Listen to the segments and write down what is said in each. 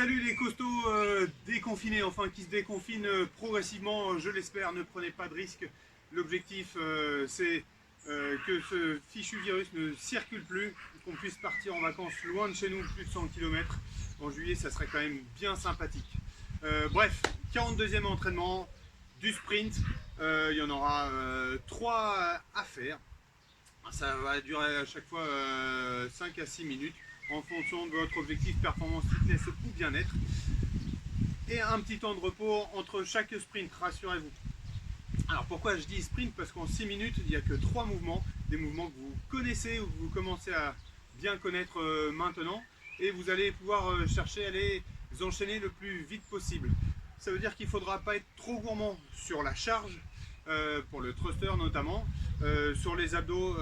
Salut les costauds déconfinés, enfin qui se déconfinent progressivement, je l'espère, ne prenez pas de risques. L'objectif c'est que ce fichu virus ne circule plus, qu'on puisse partir en vacances loin de chez nous, plus de 100 km. En juillet, ça serait quand même bien sympathique. Bref, 42e entraînement, du sprint, il y en aura 3 à faire. Ça va durer à chaque fois 5 à 6 minutes en fonction de votre objectif performance fitness ou bien-être. Et un petit temps de repos entre chaque sprint, rassurez-vous. Alors pourquoi je dis sprint? Parce qu'en 6 minutes, il n'y a que 3 mouvements, des mouvements que vous connaissez ou que vous commencez à bien connaître maintenant. Et vous allez pouvoir chercher à les enchaîner le plus vite possible. Ça veut dire qu'il ne faudra pas être trop gourmand sur la charge, pour le thruster notamment. Sur les abdos,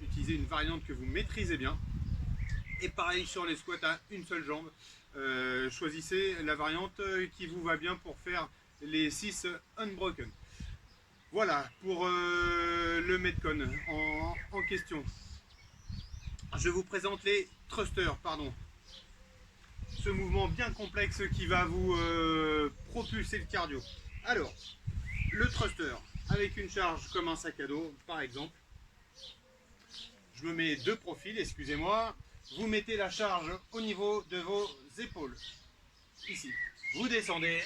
utilisez une variante que vous maîtrisez bien. Et pareil sur les squats à une seule jambe. Choisissez la variante qui vous va bien pour faire les 6 unbroken. Voilà pour le Metcon en question. Je vous présente les thrusters, pardon. Ce mouvement bien complexe qui va vous propulser le cardio. Alors, le thruster avec une charge comme un sac à dos, par exemple. Je me mets 2 profils, excusez-moi. Vous mettez la charge au niveau de vos épaules. Ici. Vous descendez.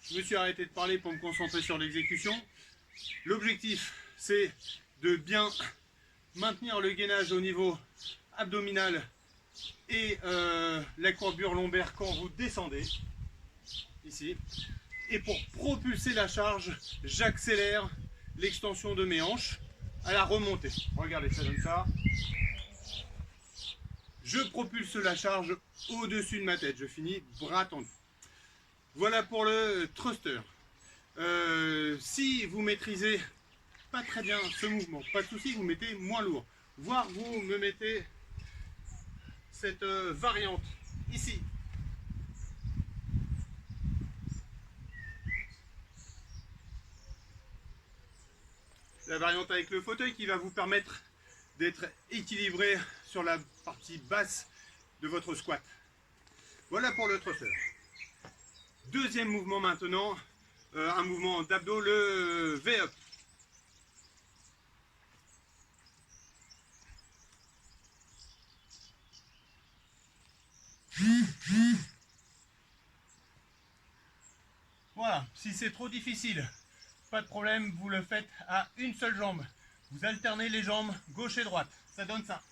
Je me suis arrêté de parler pour me concentrer sur l'exécution. L'objectif, c'est de bien maintenir le gainage au niveau abdominal et la courbure lombaire quand vous descendez. Ici. Et pour propulser la charge, j'accélère l'extension de mes hanches à la remontée. Regardez, ça donne ça. Je propulse la charge au-dessus de ma tête. Je finis bras tendus. Voilà pour le thruster. Si vous maîtrisez pas très bien ce mouvement, pas de souci, vous mettez moins lourd. Voire vous me mettez cette variante ici. La variante avec le fauteuil qui va vous permettre d'être équilibré sur la partie basse de votre squat. Voilà pour le thruster. Deuxième mouvement maintenant, un mouvement d'abdos, le V-up. Voilà, si c'est trop difficile, pas de problème, vous le faites à une seule jambe. Vous alternez les jambes gauche et droite, ça donne ça.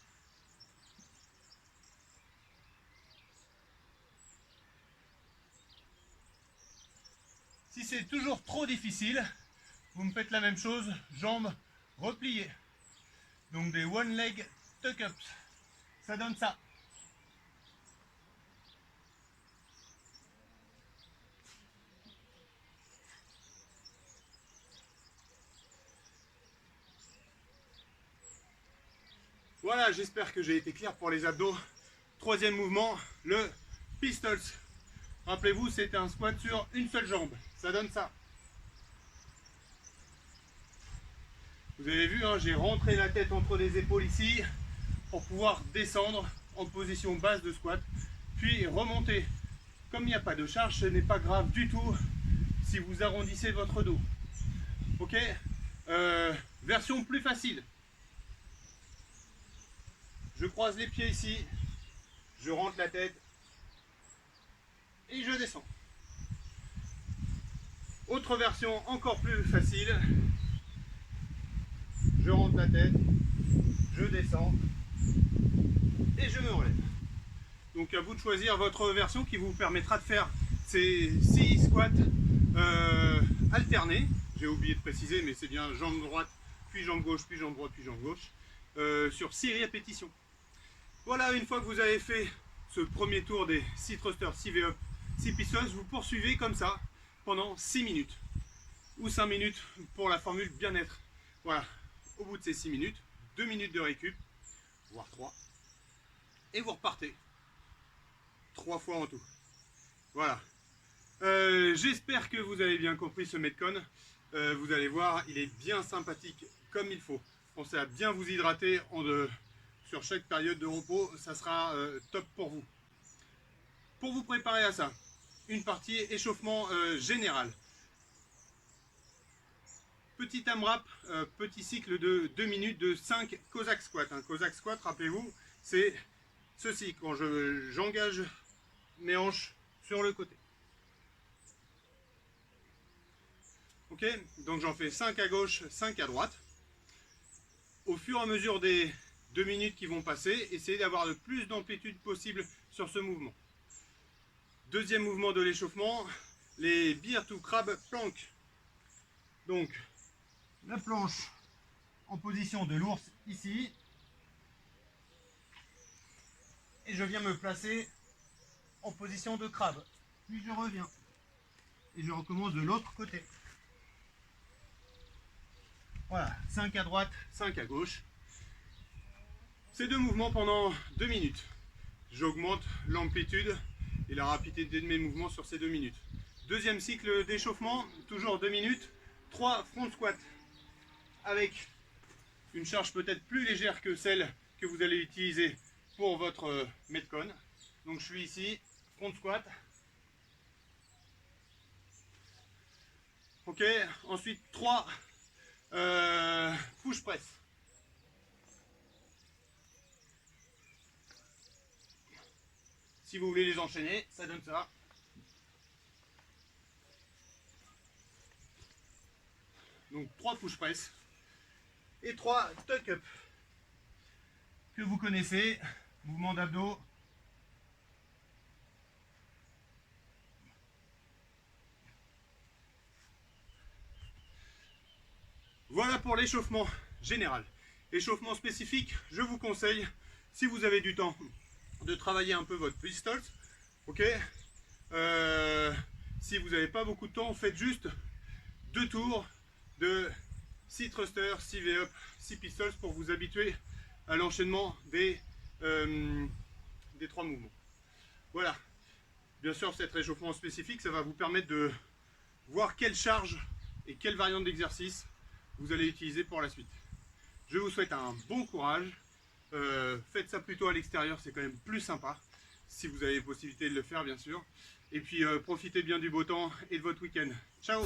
Si c'est toujours trop difficile, vous me faites la même chose, jambes repliées. Donc des one leg tuck-ups, ça donne ça. Voilà, j'espère que j'ai été clair pour les abdos. Troisième mouvement, le pistols. Rappelez-vous, c'est un squat sur une seule jambe. Ça donne ça. Vous avez vu, hein, j'ai rentré la tête entre les épaules ici pour pouvoir descendre en position basse de squat, puis remonter. Comme il n'y a pas de charge, ce n'est pas grave du tout si vous arrondissez votre dos. Ok, version plus facile. Je croise les pieds ici, je rentre la tête et je descends. Autre version encore plus facile. Je rentre la tête, je descends et je me relève. Donc à vous de choisir votre version qui vous permettra de faire ces 6 squats alternés. J'ai oublié de préciser, mais c'est bien jambe droite, puis jambe gauche, puis jambe droite, puis jambe gauche, sur 6 répétitions. Voilà, une fois que vous avez fait ce premier tour des 6 thrusters, 6 V-up, 6 pistols, vous poursuivez comme ça pendant 6 minutes ou 5 minutes pour la formule bien-être. Voilà, au bout de ces 6 minutes, 2 minutes de récup, voire 3, et vous repartez 3 fois en tout. Voilà. J'espère que vous avez bien compris ce Metcon. Vous allez voir, il est bien sympathique comme il faut. Pensez à bien vous hydrater sur chaque période de repos, ça sera top pour vous. Pour vous préparer à ça, une partie échauffement général. Petit AMRAP, petit cycle de 2 minutes de 5 Cossack squat. Un Cossack squat, rappelez-vous, c'est ceci, quand j'engage mes hanches sur le côté. Ok, donc j'en fais 5 à gauche, 5 à droite. Au fur et à mesure des 2 minutes qui vont passer, essayez d'avoir le plus d'amplitude possible sur ce mouvement. Deuxième mouvement de l'échauffement, les bear to crab plank. Donc, la planche en position de l'ours ici. Et je viens me placer en position de crabe. Puis je reviens. Et je recommence de l'autre côté. Voilà, 5 à droite, 5 à gauche. Ces deux mouvements pendant 2 minutes. J'augmente l'amplitude et la rapidité de mes mouvements sur ces 2 minutes. Deuxième cycle d'échauffement, toujours 2 minutes. 3 front squats avec une charge peut-être plus légère que celle que vous allez utiliser pour votre Metcon. Donc je suis ici, front squat. Ok, ensuite 3 push press. Si vous voulez les enchaîner, ça donne ça. Donc 3 push press et 3 tuck up que vous connaissez, mouvement d'abdos. Voilà pour l'échauffement général. Échauffement spécifique, je vous conseille, si vous avez du temps, de travailler un peu votre pistols. Ok, si vous n'avez pas beaucoup de temps, faites juste 2 tours de 6 thrusters, 6 V-up, 6 pistols pour vous habituer à l'enchaînement des 3 mouvements. Voilà. Bien sûr, cet réchauffement spécifique, ça va vous permettre de voir quelle charge et quelle variante d'exercice vous allez utiliser pour la suite. Je vous souhaite un bon courage. Faites ça plutôt à l'extérieur, c'est quand même plus sympa. Si vous avez la possibilité de le faire, bien sûr. Et puis, profitez bien du beau temps et de votre week-end. Ciao!